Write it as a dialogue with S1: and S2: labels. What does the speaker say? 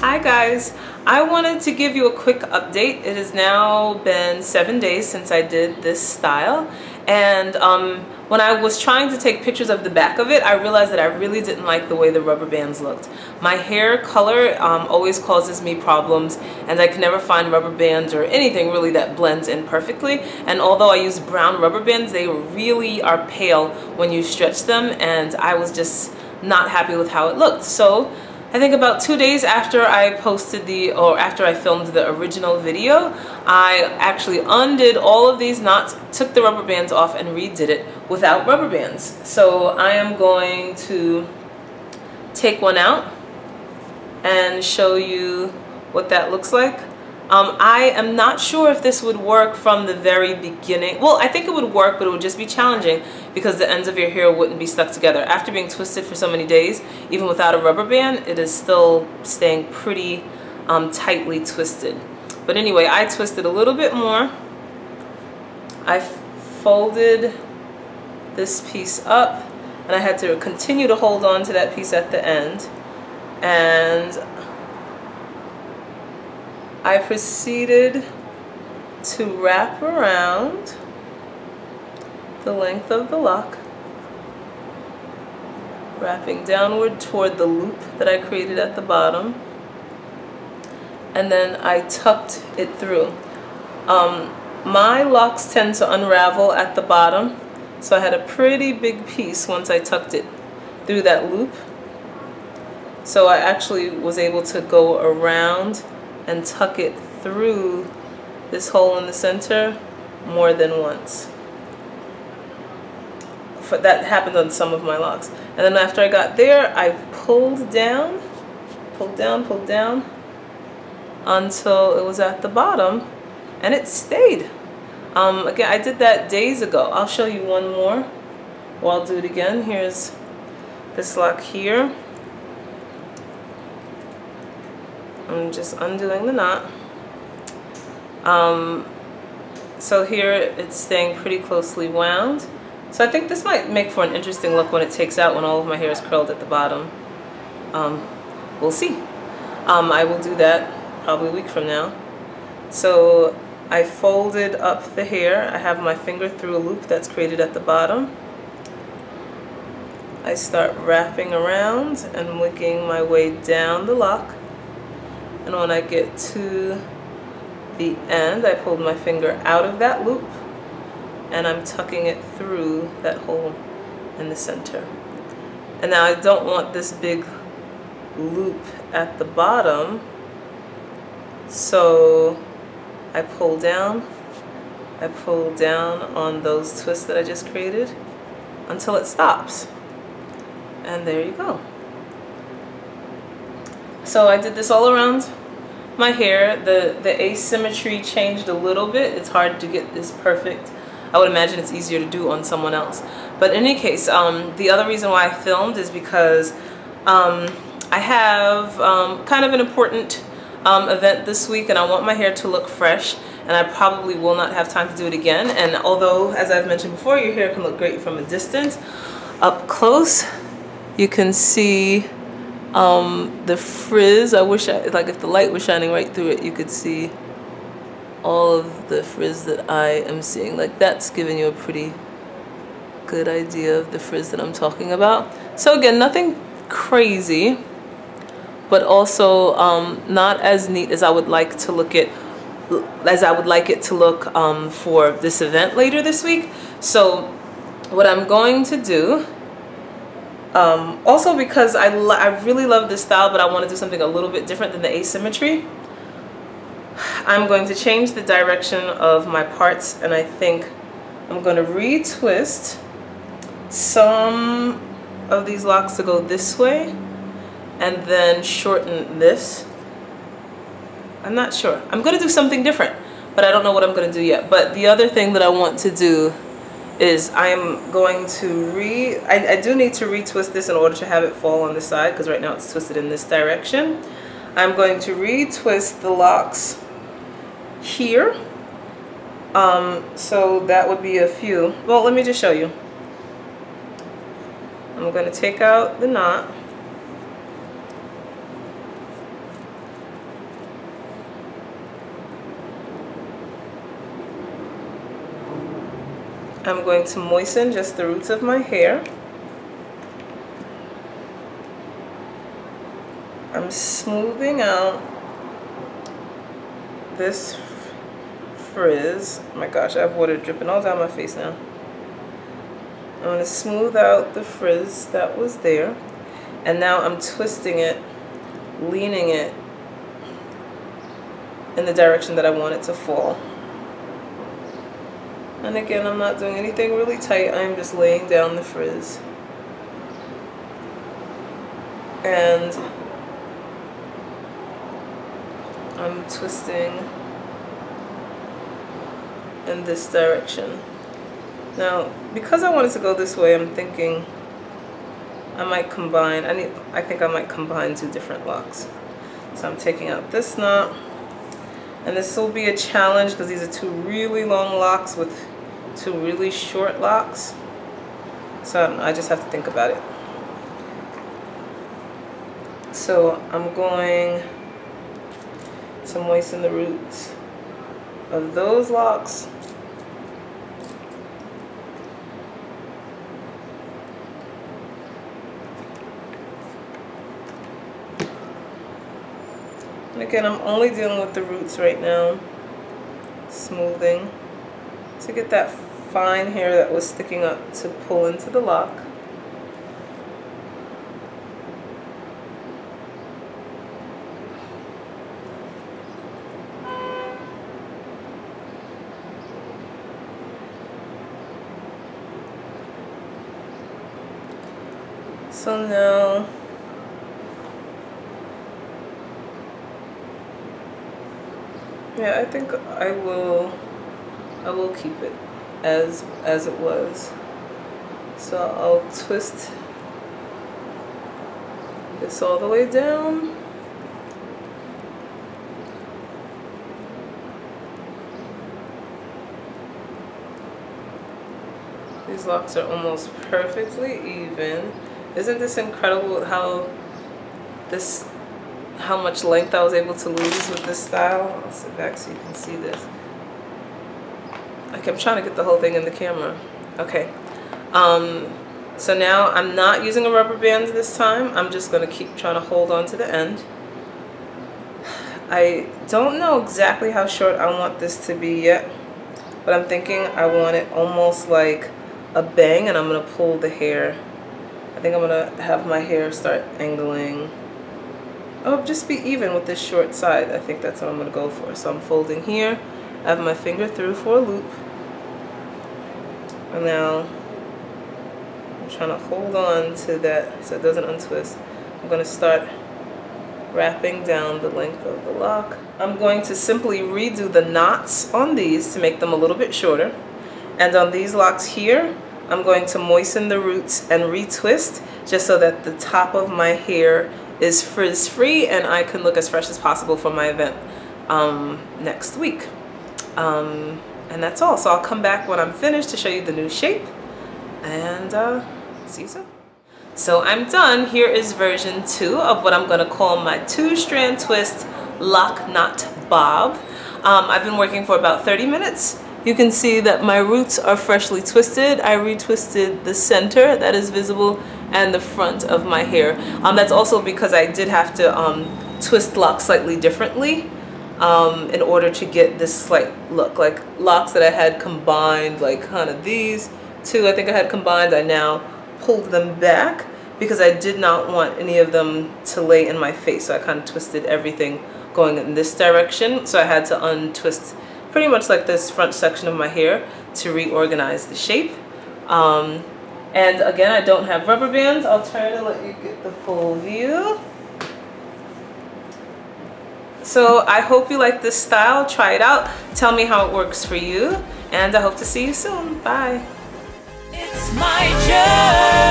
S1: Hi guys, I wanted to give you a quick update. It has now been 7 days since I did this style, and when I was trying to take pictures of the back of it, I realized that I really didn't like the way the rubber bands looked. My hair color always causes me problems, and I can never find rubber bands or anything really that blends in perfectly. And although I use brown rubber bands, they really are pale when you stretch them, and I was just not happy with how it looked. So I think about 2 days after I posted after I filmed the original video, I actually undid all of these knots, took the rubber bands off, and redid it without rubber bands. So I am going to take one out and show you what that looks like. I am not sure if this would work from the very beginning. Well, I think it would work, but it would just be challenging because the ends of your hair wouldn't be stuck together. After being twisted for so many days, even without a rubber band, it is still staying pretty tightly twisted. But anyway, I twisted a little bit more. I folded this piece up, and I had to continue to hold on to that piece at the end. And I proceeded to wrap around the length of the lock, wrapping downward toward the loop that I created at the bottom, and then I tucked it through. My locks tend to unravel at the bottom, so I had a pretty big piece once I tucked it through that loop. So I actually was able to go around and tuck it through this hole in the center more than once. That happened on some of my locks. And then after I got there, I pulled down until it was at the bottom, and it stayed. Again, I did that days ago. I'll show you one more, or I'll do it again. Here's this lock here. I'm just undoing the knot. So here it's staying pretty closely wound. So I think this might make for an interesting look when it takes out, when all of my hair is curled at the bottom. We'll see. I will do that probably a week from now. So I folded up the hair. I have my finger through a loop that's created at the bottom. I start wrapping around and working my way down the lock. And when I get to the end, I pulled my finger out of that loop, and I'm tucking it through that hole in the center. And now I don't want this big loop at the bottom, so I pull down on those twists that I just created until it stops. And there you go. So I did this all around my hair. The asymmetry changed a little bit. It's hard to get this perfect. I would imagine it's easier to do on someone else. But in any case, the other reason why I filmed is because I have kind of an important event this week, and I want my hair to look fresh, and I probably will not have time to do it again. And although, as I've mentioned before, your hair can look great from a distance, up close you can see the frizz. I wish like if the light was shining right through it, you could see all of the frizz that I am seeing. Like, that's giving you a pretty good idea of the frizz that I'm talking about. So again, nothing crazy, but also not as neat as I would like to look at, it to look for this event later this week. So what I'm going to do, also because I really love this style, but I want to do something a little bit different than the asymmetry, I'm going to change the direction of my parts, and I think I'm going to retwist some of these locks to go this way and then shorten this. I'm not sure. I'm going to do something different, but I don't know what I'm going to do yet. But the other thing that I want to do is I'm going to I do need to retwist this in order to have it fall on the side, because right now it's twisted in this direction. I'm going to retwist the locks here. So that would be a few. Well, let me just show you. I'm going to take out the knot. I'm going to moisten just the roots of my hair. I'm smoothing out this frizz. Oh my gosh, I have water dripping all down my face now. I'm going to smooth out the frizz that was there. And now I'm twisting it, leaning it in the direction that I want it to fall. And again, I'm not doing anything really tight. I'm just laying down the frizz. And I'm twisting in this direction. Now, because I wanted to go this way, I'm thinking I might combine, I think I might combine two different locks. So I'm taking out this knot, and this will be a challenge because these are two really long locks with two really short locks. So I just have to think about it. So I'm going to moisten the roots of those locks. And again, I'm only dealing with the roots right now, smoothing to get that fine hair that was sticking up to pull into the lock. So now yeah, I think I will keep it as it was. So I'll twist this all the way down. These locks are almost perfectly even. Isn't this incredible how much length I was able to lose with this style? I'll sit back so you can see this. I kept trying to get the whole thing in the camera. Okay. So now I'm not using a rubber band this time. I'm just going to keep trying to hold on to the end. I don't know exactly how short I want this to be yet, but I'm thinking I want it almost like a bang, and I'm going to pull the hair. I think I'm going to have my hair start angling. Oh, just be even with this short side. I think that's what I'm going to go for. So I'm folding here. I have my finger through for a loop. And now I'm trying to hold on to that so it doesn't untwist. I'm going to start wrapping down the length of the lock. I'm going to simply redo the knots on these to make them a little bit shorter. And on these locks here, I'm going to moisten the roots and retwist just so that the top of my hair is frizz free and I can look as fresh as possible for my event next week. And that's all. So I'll come back when I'm finished to show you the new shape, and see you soon. So I'm done. Here is version 2 of what I'm going to call my 2-strand twist lock knot bob. I've been working for about 30 minutes. You can see that my roots are freshly twisted. I retwisted the center that is visible and the front of my hair. That's also because I did have to twist locks slightly differently in order to get this slight look. Like locks that I had combined, like kind of these two I think I had combined, I now pulled them back because I did not want any of them to lay in my face. So I kind of twisted everything going in this direction. So I had to untwist pretty much like this front section of my hair to reorganize the shape. And again, I don't have rubber bands. I'll try to let you get the full view. So I hope you like this style. Try it out. Tell me how it works for you. And I hope to see you soon. Bye. It's my journey.